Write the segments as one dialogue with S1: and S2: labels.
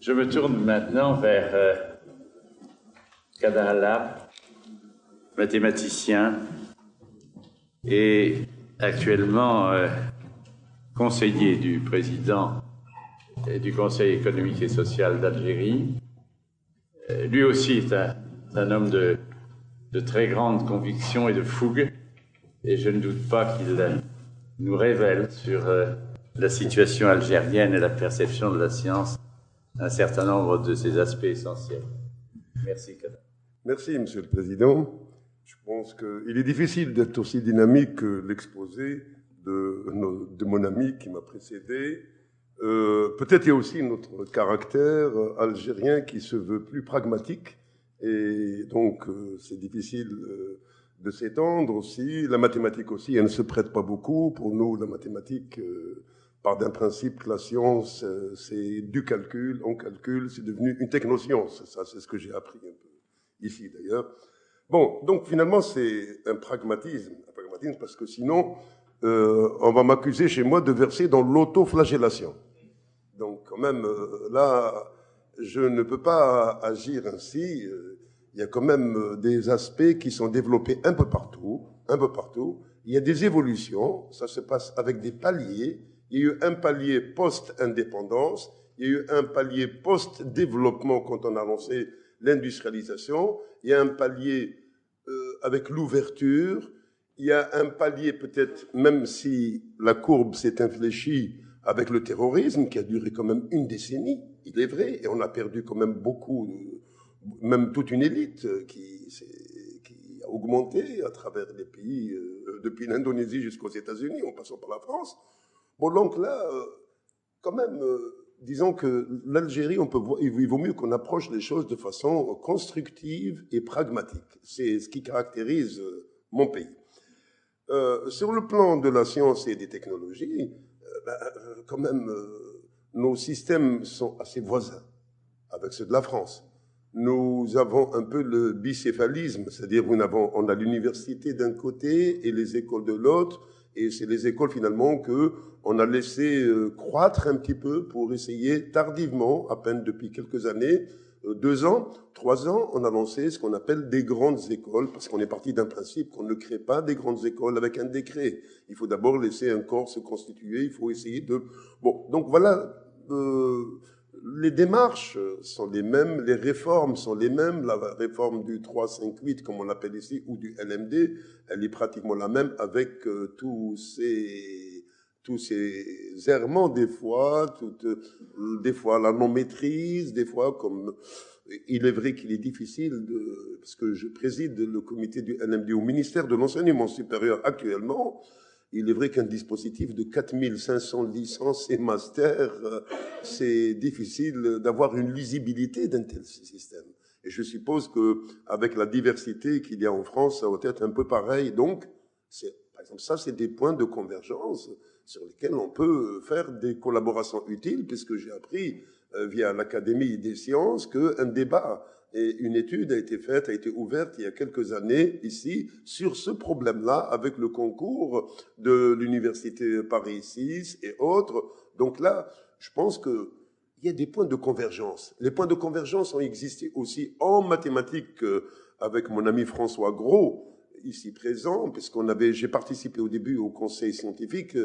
S1: Je me tourne maintenant vers Kader Al-Lab, mathématicien et actuellement conseiller du président du Conseil économique et social d'Algérie. Lui aussi est un homme de très grande conviction et de fougue, et je ne doute pas qu'il nous révèle sur la situation algérienne et la perception de la science un certain nombre de ses aspects essentiels. Merci, Kader.
S2: Merci, Monsieur le Président. Je pense qu'il est difficile d'être aussi dynamique que l'exposé de mon ami qui m'a précédé. Peut-être il y a aussi notre caractère algérien qui se veut plus pragmatique, et donc c'est difficile de s'étendre aussi. La mathématique aussi, elle ne se prête pas beaucoup. Pour nous, la mathématique, part d'un principe que la science, c'est du calcul, on calcule, c'est devenu une technoscience. Ça, c'est ce que j'ai appris un peu ici d'ailleurs. Bon, donc finalement, c'est un pragmatisme parce que sinon, on va m'accuser chez moi de verser dans l'autoflagellation. Donc quand même, là, je ne peux pas agir ainsi. Il y a quand même des aspects qui sont développés un peu partout. Il y a des évolutions, ça se passe avec des paliers. Il y a eu un palier post-indépendance, il y a eu un palier post-développement quand on a lancé l'industrialisation, il y a un palier avec l'ouverture, il y a un palier peut-être, même si la courbe s'est infléchie, avec le terrorisme qui a duré quand même une décennie, il est vrai, et on a perdu quand même beaucoup, même toute une élite qui a augmenté à travers les pays, depuis l'Indonésie jusqu'aux États-Unis, en passant par la France. Bon, donc là, quand même, disons que l'Algérie, il vaut mieux qu'on approche les choses de façon constructive et pragmatique. C'est ce qui caractérise mon pays. Sur le plan de la science et des technologies, quand même, nos systèmes sont assez voisins avec ceux de la France. Nous avons un peu le bicéphalisme, c'est-à-dire on a l'université d'un côté et les écoles de l'autre, et c'est les écoles finalement que on a laissé croître un petit peu pour essayer tardivement, à peine depuis quelques années, 2 ans, 3 ans, on a lancé ce qu'on appelle des grandes écoles, parce qu'on est parti d'un principe qu'on ne crée pas des grandes écoles avec un décret. Il faut d'abord laisser un corps se constituer, il faut essayer de... Bon, donc voilà, les démarches sont les mêmes, les réformes sont les mêmes. La réforme du 358, comme on l'appelle ici, ou du LMD, elle est pratiquement la même avec tous ces errements des fois la non-maîtrise, des fois comme... Il est vrai qu'il est difficile, parce que je préside le comité du LMD au ministère de l'Enseignement supérieur actuellement. Il est vrai qu'un dispositif de 4500 licences et masters, c'est difficile d'avoir une lisibilité d'un tel système. Et je suppose qu'avec la diversité qu'il y a en France, ça va être un peu pareil. Donc, par exemple, ça, c'est des points de convergence sur lesquels on peut faire des collaborations utiles, puisque j'ai appris via l'Académie des sciences qu'un débat et une étude a été ouverte il y a quelques années ici sur ce problème-là avec le concours de l'université Paris 6 et autres. Donc là, je pense qu'il y a des points de convergence. Les points de convergence ont existé aussi en mathématiques avec mon ami François Gros, ici présent, j'ai participé au début au conseil scientifique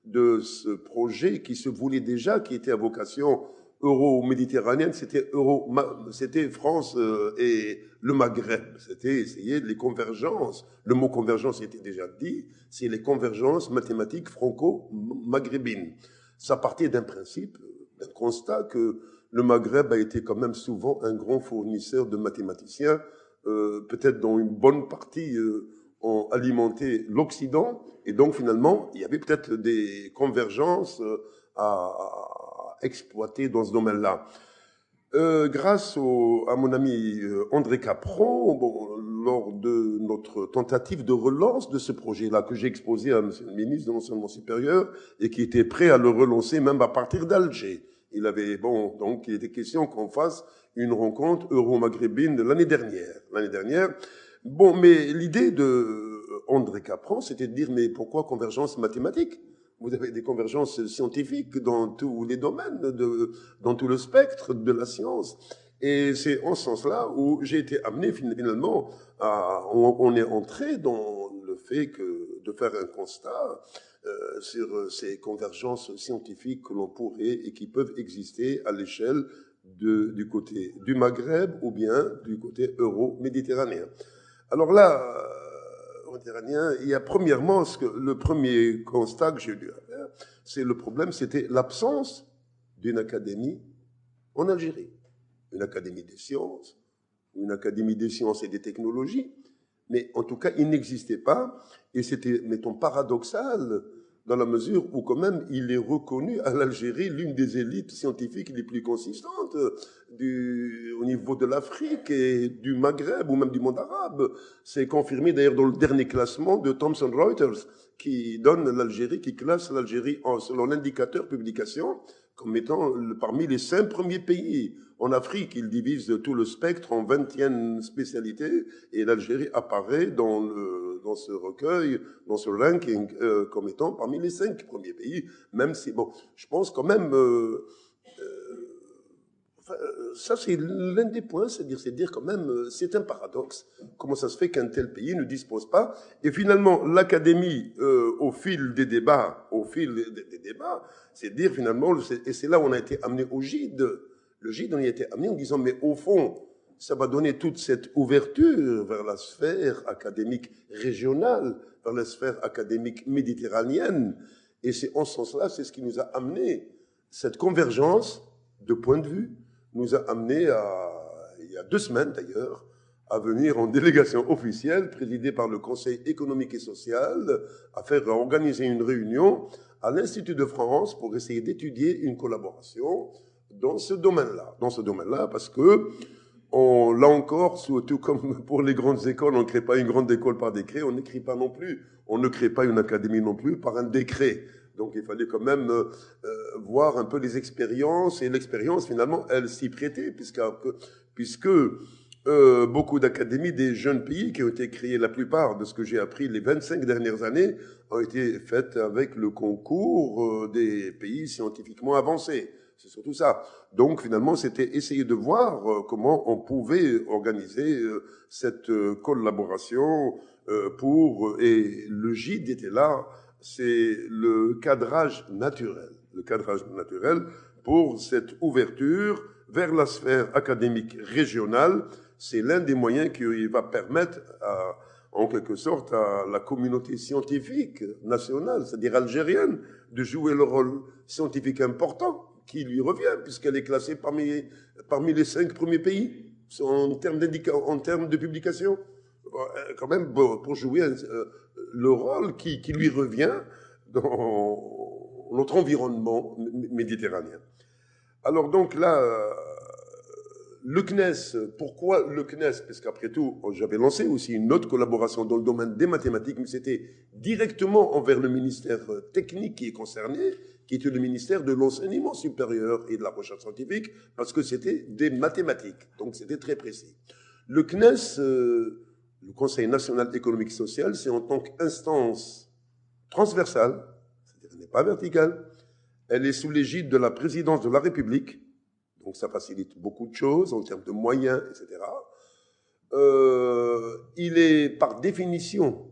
S2: de ce projet qui se voulait déjà, qui était à vocation euro-méditerranéenne, c'était France et le Maghreb. C'était essayer les convergences. Le mot convergence était déjà dit, c'est les convergences mathématiques franco-maghrébines. Ça partait d'un principe, d'un constat que le Maghreb a été quand même souvent un grand fournisseur de mathématiciens, peut-être dont une bonne partie ont alimenté l'Occident, et donc finalement, il y avait peut-être des convergences à exploiter dans ce domaine-là. Grâce à mon ami André Capron, lors de notre tentative de relance de ce projet-là que j'ai exposé à Monsieur le ministre de l'Enseignement supérieur et qui était prêt à le relancer même à partir d'Alger. Donc il était question qu'on fasse une rencontre euro-maghrébine l'année dernière. Bon, mais l'idée de André Capron, c'était de dire, mais pourquoi convergence mathématique? vous avez des convergences scientifiques dans tous les domaines, dans tout le spectre de la science. Et c'est en ce sens-là où j'ai été amené finalement on est entré dans le fait de faire un constat sur ces convergences scientifiques que l'on pourrait et qui peuvent exister à l'échelle du côté du Maghreb ou bien du côté euro-méditerranéen. Alors là, méditerranéen, il y a premièrement le premier constat que j'ai dû faire, c'est le problème, c'était l'absence d'une académie en Algérie. Une académie des sciences, une académie des sciences et des technologies, mais en tout cas, il n'existait pas, et c'était, mettons, paradoxal, dans la mesure où quand même il est reconnu à l'Algérie l'une des élites scientifiques les plus consistantes au niveau de l'Afrique et du Maghreb ou même du monde arabe. C'est confirmé d'ailleurs dans le dernier classement de Thomson Reuters qui donne l'Algérie, qui classe l'Algérie selon l'indicateur publication comme étant parmi les 5 premiers pays. En Afrique, il divise tout le spectre en 20e spécialités et l'Algérie apparaît dans ce recueil, dans ce ranking, comme étant parmi les 5 premiers pays, même si, bon, je pense quand même, ça c'est l'un des points, c'est dire quand même, c'est un paradoxe. Comment ça se fait qu'un tel pays ne dispose pas? Et finalement, l'académie, au fil des débats, c'est dire finalement, et c'est là où on a été amené au GIDE. Le GIDE, on y a été amené en disant, mais au fond, ça va donner toute cette ouverture vers la sphère académique régionale, vers la sphère académique méditerranéenne. Et c'est en ce sens-là, c'est ce qui nous a amené, cette convergence de points de vue, nous a amené il y a 2 semaines d'ailleurs, à venir en délégation officielle, présidée par le Conseil économique et social, à organiser une réunion à l'Institut de France pour essayer d'étudier une collaboration dans ce domaine-là, parce que là encore, surtout comme pour les grandes écoles, on ne crée pas une grande école par décret, on n'écrit pas non plus, on ne crée pas une académie non plus par un décret. Donc il fallait quand même voir un peu les expériences, et l'expérience finalement, elle s'y prêtait, puisque beaucoup d'académies des jeunes pays qui ont été créées, la plupart de ce que j'ai appris les 25 dernières années, ont été faites avec le concours des pays scientifiquement avancés. C'est surtout ça. Donc finalement, c'était essayer de voir comment on pouvait organiser cette collaboration et le GIDE était là, c'est le cadrage naturel pour cette ouverture vers la sphère académique régionale. C'est l'un des moyens qui va permettre en quelque sorte à la communauté scientifique nationale, c'est-à-dire algérienne, de jouer le rôle scientifique important qui lui revient, puisqu'elle est classée parmi les 5 premiers pays en termes de publication. Quand même, pour jouer le rôle qui lui revient dans notre environnement méditerranéen. Alors donc là, le CNES, pourquoi le CNES? Parce qu'après tout, j'avais lancé aussi une autre collaboration dans le domaine des mathématiques, mais c'était directement envers le ministère technique qui est concerné, qui était le ministère de l'enseignement supérieur et de la recherche scientifique, parce que c'était des mathématiques, donc c'était très précis. Le CNES, le Conseil national économique et social, c'est en tant qu'instance transversale, c'est-à-dire elle n'est pas verticale, elle est sous l'égide de la présidence de la République, donc ça facilite beaucoup de choses en termes de moyens, etc. Il est par définition,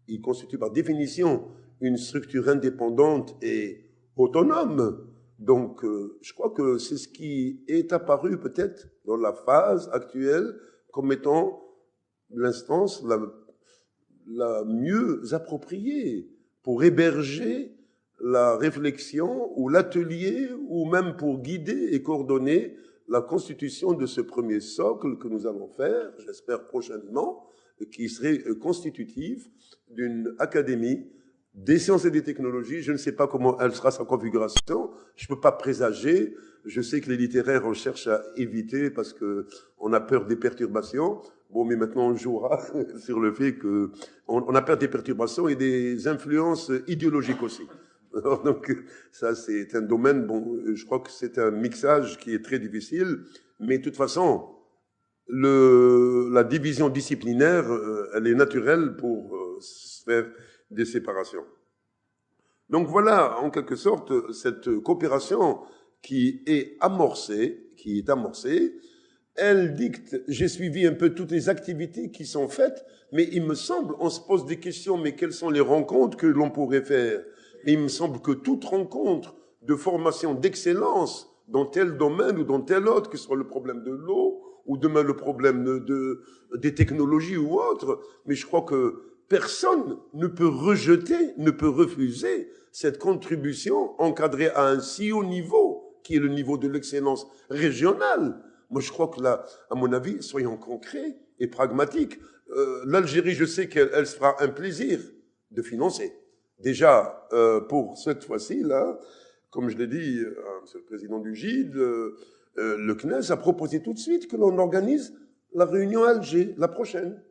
S2: il constitue par définition une structure indépendante et autonome. Donc je crois que c'est ce qui est apparu peut-être dans la phase actuelle comme étant l'instance la mieux appropriée pour héberger la réflexion ou l'atelier ou même pour guider et coordonner la constitution de ce premier socle que nous allons faire, j'espère prochainement, qui serait constitutif d'une académie des sciences et des technologies. Je ne sais pas comment elle sera sa configuration, je ne peux pas présager, je sais que les littéraires en cherchent à éviter parce qu'on a peur des perturbations. Bon, mais maintenant on jouera sur le fait qu'on a peur des perturbations et des influences idéologiques aussi. Alors, donc ça c'est un domaine, bon, je crois que c'est un mixage qui est très difficile, mais de toute façon la division disciplinaire elle est naturelle pour se faire des séparations. Donc voilà, en quelque sorte, cette coopération qui est amorcée, elle dicte, j'ai suivi un peu toutes les activités qui sont faites, mais il me semble, on se pose des questions, mais quelles sont les rencontres que l'on pourrait faire? Et il me semble que toute rencontre de formation d'excellence dans tel domaine ou dans tel autre, que ce soit le problème de l'eau, ou demain le problème des technologies ou autre, mais je crois que personne ne peut rejeter, ne peut refuser cette contribution encadrée à un si haut niveau, qui est le niveau de l'excellence régionale. Moi, je crois que là, à mon avis, soyons concrets et pragmatiques. L'Algérie, je sais qu'elle se fera un plaisir de financer. Déjà, pour cette fois-ci, là, comme je l'ai dit à monsieur le président du GID, le CNES a proposé tout de suite que l'on organise la réunion à Alger, la prochaine,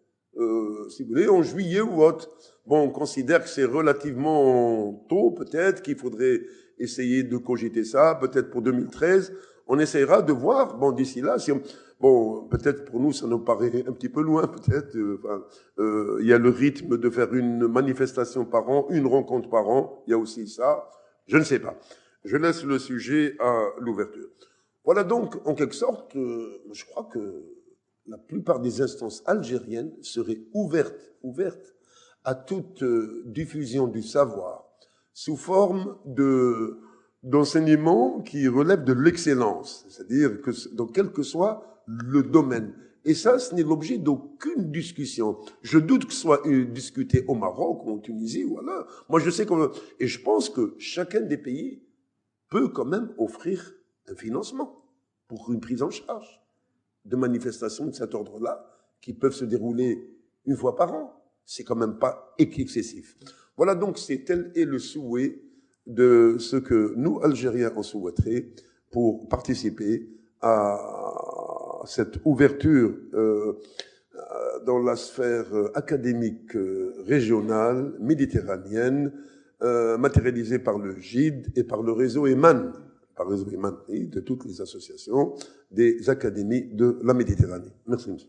S2: si vous voulez, en juillet ou autre. Bon, on considère que c'est relativement tôt, peut-être, qu'il faudrait essayer de cogiter ça, peut-être pour 2013. On essaiera de voir, bon, d'ici là, si on, bon, peut-être pour nous, ça nous paraît un petit peu loin, peut-être. Il y a le rythme de faire une manifestation par an, une rencontre par an. Il y a aussi ça. Je ne sais pas. Je laisse le sujet à l'ouverture. Voilà donc, en quelque sorte, je crois que la plupart des instances algériennes seraient ouvertes à toute diffusion du savoir sous forme d'enseignement qui relève de l'excellence, c'est-à-dire que dans quel que soit le domaine. Et ça, ce n'est l'objet d'aucune discussion. Je doute que ce soit discuté au Maroc ou en Tunisie, voilà. Moi, je sais et je pense que chacun des pays peut quand même offrir un financement pour une prise en charge de manifestations de cet ordre-là qui peuvent se dérouler une fois par an. C'est quand même pas excessif. Voilà donc, tel est le souhait de ce que nous, Algériens, on souhaiterait pour participer à cette ouverture dans la sphère académique régionale, méditerranéenne, matérialisée par le GID et par le réseau EMAN, de toutes les associations des académies de la Méditerranée. Merci, monsieur.